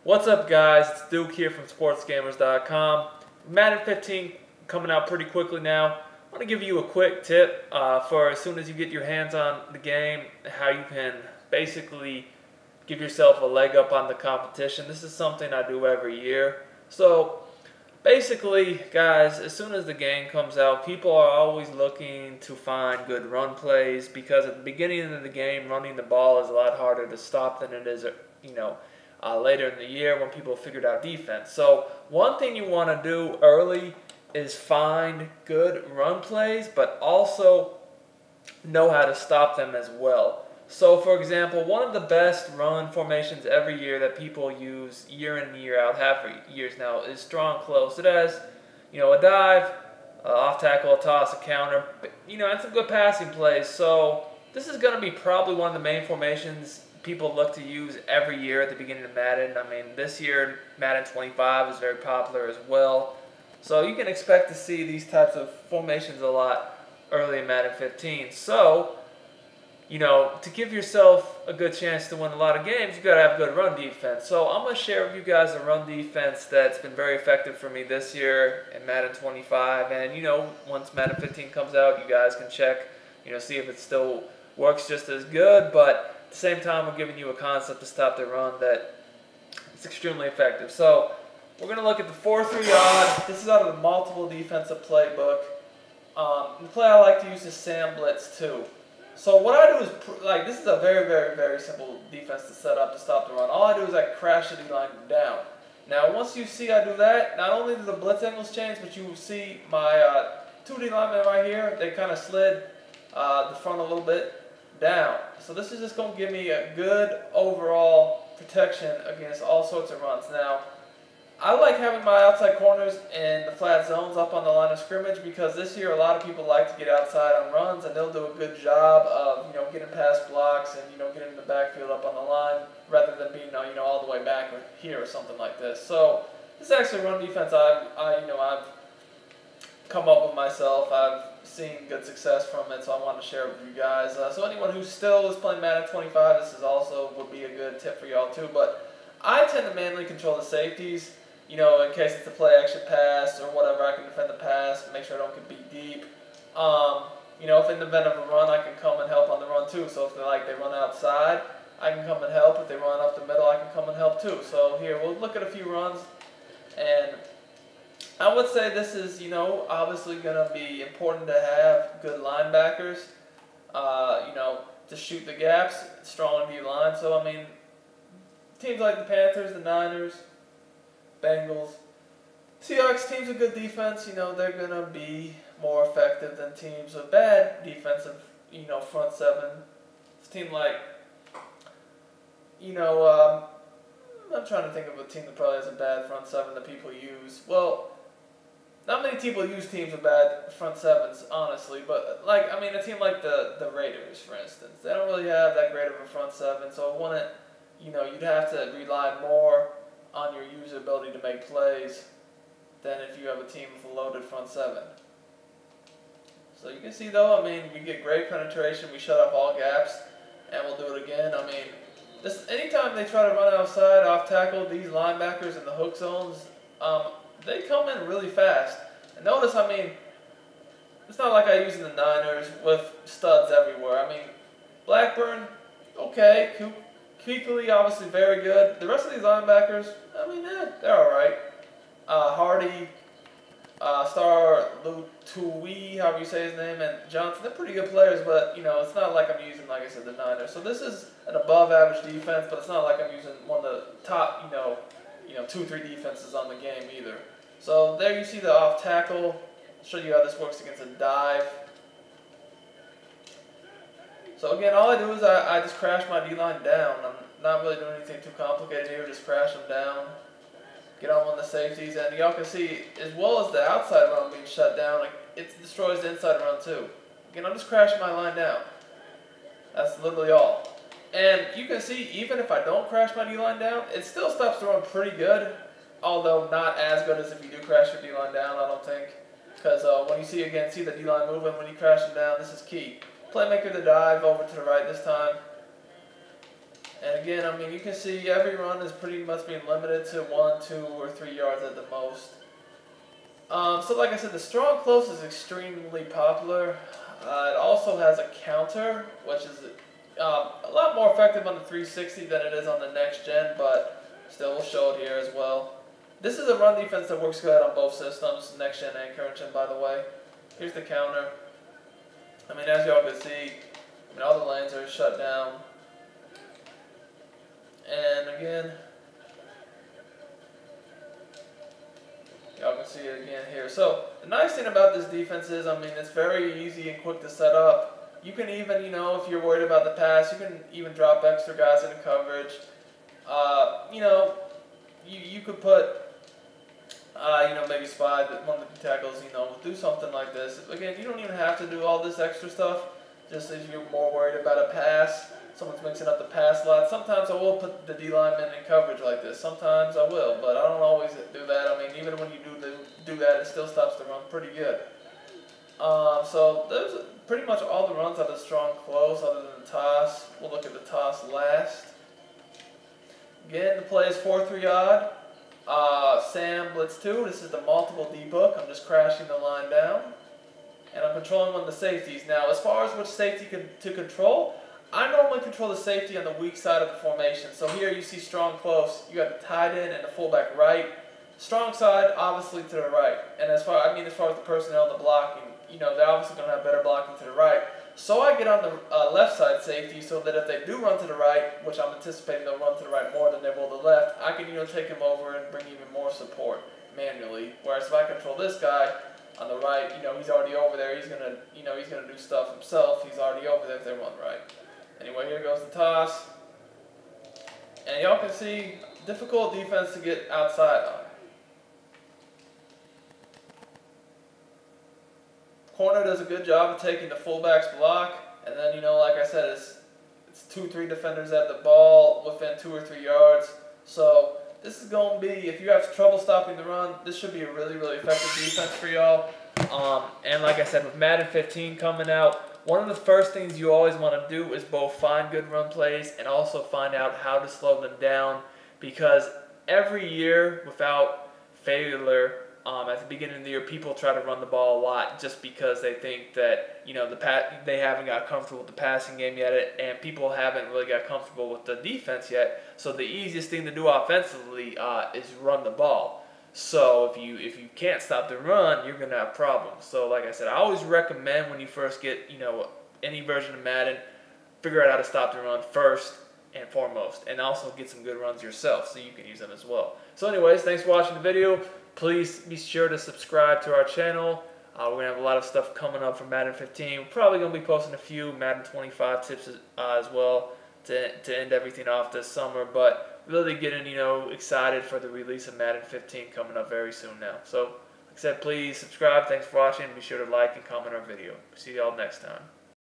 What's up, guys? It's Duke here from Sportsgamerz.com. Madden 15 coming out pretty quickly now. I want to give you a quick tip for as soon as you get your hands on the game, how you can basically give yourself a leg up on the competition. This is something I do every year. So basically, guys, as soon as the game comes out, people are always looking to find good run plays because at the beginning of the game, running the ball is a lot harder to stop than it is, later in the year when people figured out defense. So one thing you want to do early is find good run plays, but also know how to stop them as well. So for example, one of the best run formations every year that people use year in and year out, have for years now, is strong close. It has, a dive, off tackle, a toss, a counter, and some good passing plays. So this is going to be probably one of the main formations people look to use every year at the beginning of Madden. I mean, this year, Madden 25 is very popular as well. So you can expect to see these types of formations a lot early in Madden 15. So, to give yourself a good chance to win a lot of games, you got to have good run defense. So I'm going to share with you guys a run defense that's been very effective for me this year in Madden 25. And, once Madden 15 comes out, you guys can check, see if it still works just as good. But at the same time, we're giving you a concept to stop the run that is extremely effective. So we're going to look at the 4-3 odd. This is out of the multiple defensive playbook. The play I like to use is Sam Blitz 2. So what I do is, this is a very, very, very simple defense to set up to stop the run. All I do is I crash the D-line down. Now, once you see I do that, not only do the blitz angles change, but you will see my 2 D-linemen right here, they kind of slid the front a little bit down. So this is just going to give me a good overall protection against all sorts of runs. Now, I like having my outside corners in the flat zones up on the line of scrimmage because this year a lot of people like to get outside on runs and they'll do a good job of getting past blocks and getting in the backfield up on the line rather than being all the way back here or something like this. So this is actually a run defense I've come up with myself. I've seen good success from it, so I want to share it with you guys. So anyone who still is playing Madden 25, this is also would be a good tip for y'all too. But I tend to manually control the safeties. In case it's a play action pass or whatever, I can defend the pass, make sure I don't get beat deep. If in the event of a run, I can come and help on the run too. So if they run outside, I can come and help. If they run up the middle, I can come and help too. So here, we'll look at a few runs. And I would say this is, obviously going to be important to have good linebackers, to shoot the gaps, strong view line. So, I mean, teams like the Panthers, the Niners, Bengals, Seahawks, teams with good defense, they're going to be more effective than teams with bad defensive, front seven. It's a team like, I'm trying to think of a team that probably has a bad front seven that people use. Well, not many people use teams with bad front sevens, honestly, but a team like the Raiders, for instance, they don't really have that great of a front seven, so you'd have to rely more on your user ability to make plays than if you have a team with a loaded front seven. So you can see though, we get great penetration, we shut off all gaps, and we'll do it again. Anytime they try to run outside, off tackle, these linebackers in the hook zones, they come in really fast. And notice, it's not like I use in the Niners with studs everywhere. Blackburn, okay. Kuechly, obviously very good. The rest of these linebackers, they're all right. Hardy, Star Lutui, however you say his name, and Johnson, they're pretty good players, but, it's not like I'm using, like I said, the Niners. So this is an above-average defense, but it's not like I'm using one of the top, 2-3 defenses on the game either. So there you see the off tackle. I'll show you how this works against a dive. So again, all I do is I just crash my D-line down. I'm not really doing anything too complicated here, just crash them down. Get on one of the safeties, and y'all can see, as well as the outside run being shut down, it destroys the inside run too. Again, I'm just crashing my line down. That's literally all. And you can see, even if I don't crash my D-line down, it still stops the run pretty good, although not as good as if you do crash your D-line down, I don't think. Because when you see the D-line moving, when you crash them down, this is key. Playmaker the dive over to the right this time. And again, I mean, you can see every run is pretty much being limited to 1, 2, or 3 yards at the most. So like I said, the strong close is extremely popular. It also has a counter, which is a lot more effective on the 360 than it is on the next gen, but still we'll show it here as well. This is a run defense that works good on both systems, next gen and current gen, by the way. Here's the counter. I mean, as y'all can see, I mean, all the lanes are shut down. And again, y'all can see it again here. So the nice thing about this defense is, I mean, it's very easy and quick to set up. You can even, you know, if you're worried about the pass, you can even drop extra guys into coverage. You know, you could put, you know, maybe spy that one of the tackles, you know, do something like this. Again, you don't even have to do all this extra stuff. Just if you're more worried about a pass, someone's mixing up the pass lot. Sometimes I will put the D lineman in coverage like this. Sometimes I will, but I don't always do that. I mean, even when you do that, it still stops the run pretty good. So those are pretty much all the runs out of strong close, other than the toss. We'll look at the toss last. Again, the play is 4-3 odd. Sam blitz 2. This is the multiple D book. I'm just crashing the line down, and I'm controlling one of the safeties. Now, as far as which safety to control, I normally control the safety on the weak side of the formation. So here you see strong close. You got the tight end and the fullback right. Strong side, obviously, to the right. And as far as the personnel, the blocking, you know, they're obviously going to have better blocking to the right. So I get on the left side safety so that if they do run to the right, which I'm anticipating they'll run to the right more than they will the left, I can, you know, take him over and bring even more support manually. Whereas if I control this guy on the right, you know, he's already over there. He's gonna, you know, he's gonna do stuff himself. He's already over there if they run right. Anyway, here goes the toss. And y'all can see, difficult defense to get outside on. Corner does a good job of taking the fullback's block. And then, you know, like I said, it's 2-3 defenders at the ball within 2 or 3 yards. So this is going to be, if you have trouble stopping the run, this should be a really, really effective defense for y'all. And like I said, with Madden 15 coming out, one of the first things you always want to do is both find good run plays and also find out how to slow them down, because every year without failure, at the beginning of the year, people try to run the ball a lot just because they think that, you know, they haven't got comfortable with the passing game yet, and people haven't really got comfortable with the defense yet. So the easiest thing to do offensively is run the ball. So if you can't stop the run, you're gonna have problems. So like I said, I always recommend when you first get, you know, any version of Madden, figure out how to stop the run first and foremost, and also get some good runs yourself so you can use them as well. So anyways, thanks for watching the video. Please be sure to subscribe to our channel. We're going to have a lot of stuff coming up for Madden 15. We're probably going to be posting a few Madden 25 tips as well to end everything off this summer. But really getting, you know, excited for the release of Madden 15 coming up very soon now. So, like I said, please subscribe. Thanks for watching. Be sure to like and comment our video. See y'all next time.